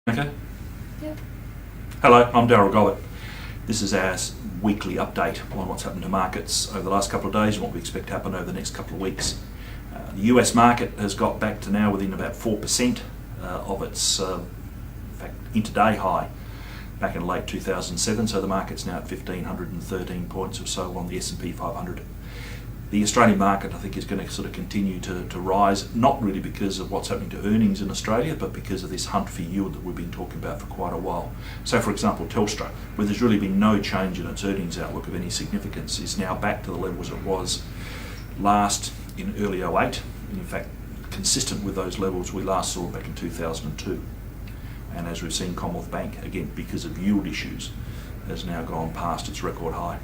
Okay. Yeah. Hello, I'm Darryl Gobbett. This is our weekly update on what's happened to markets over the last couple of days and what we expect to happen over the next couple of weeks. The US market has got back to now within about 4% of its in fact, intraday high back in late 2007, so the market's now at 1,513 points or so on the S&P 500. The Australian market, I think, is going to sort of continue to rise, not really because of what's happening to earnings in Australia, but because of this hunt for yield that we've been talking about for quite a while. So, for example, Telstra, where there's really been no change in its earnings outlook of any significance, is now back to the levels it was last in early 08, and in fact, consistent with those levels we last saw back in 2002. And as we've seen, Commonwealth Bank, again, because of yield issues, has now gone past its record high.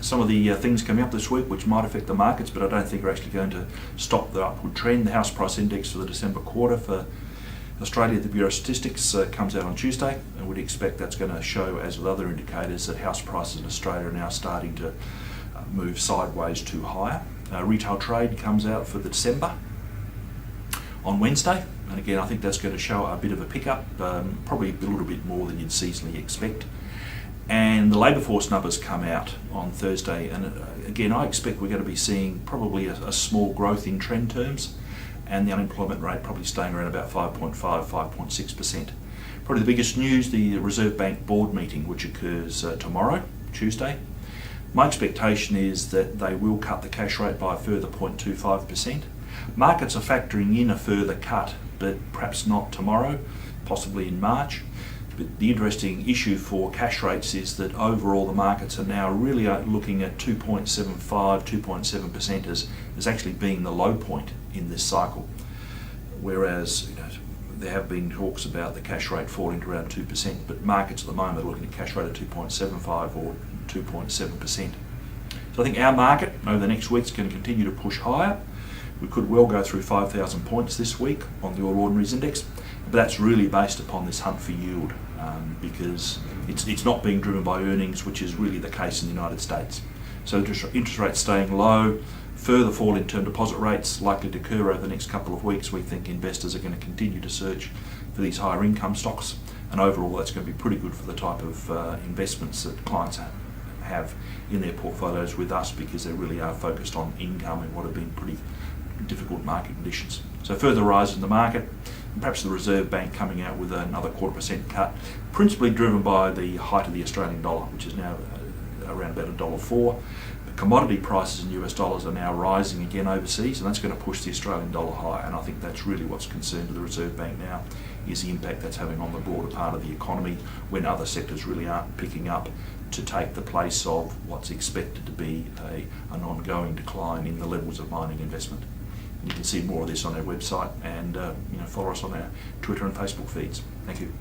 Some of the things coming up this week which might affect the markets, but I don't think are actually going to stop the upward trend. The house price index for the December quarter for Australia, the Bureau of Statistics, comes out on Tuesday, and we'd expect that's going to show, as with other indicators, that house prices in Australia are now starting to move sideways to higher. Retail trade comes out for the December on Wednesday, and again I think that's going to show a bit of a pickup, probably a little bit more than you'd seasonally expect. And the labour force numbers come out on Thursday, and again I expect we're going to be seeing probably a small growth in trend terms, and the unemployment rate probably staying around about 5.6%. Probably the biggest news, the Reserve Bank board meeting, which occurs tomorrow, Tuesday. My expectation is that they will cut the cash rate by a further 0.25%. Markets are factoring in a further cut, but perhaps not tomorrow, possibly in March. But the interesting issue for cash rates is that overall the markets are now really looking at 2.75, 2.7% as actually being the low point in this cycle. Whereas there have been talks about the cash rate falling to around 2%, but markets at the moment are looking at cash rate of 2.75 or 2.7%. So I think our market over the next week is going to continue to push higher. We could well go through 5,000 points this week on the All Ordinaries Index, but that's really based upon this hunt for yield, because it's not being driven by earnings, which is really the case in the United States. So interest rates staying low, further fall in term deposit rates likely to occur over the next couple of weeks. We think investors are going to continue to search for these higher income stocks, and overall that's going to be pretty good for the type of investments that clients have in their portfolios with us, because they really are focused on income in what have been pretty difficult market conditions. So further rise in the market, and perhaps the Reserve Bank coming out with another 0.25% cut, principally driven by the height of the Australian dollar, which is now around about $1.04. But commodity prices in US dollars are now rising again overseas, and that's going to push the Australian dollar high, and I think that's really what's concerned to the Reserve Bank now, is the impact that's having on the broader part of the economy when other sectors really aren't picking up to take the place of what's expected to be an ongoing decline in the levels of mining investment. You can see more of this on our website, and follow us on our Twitter and Facebook feeds. Thank you.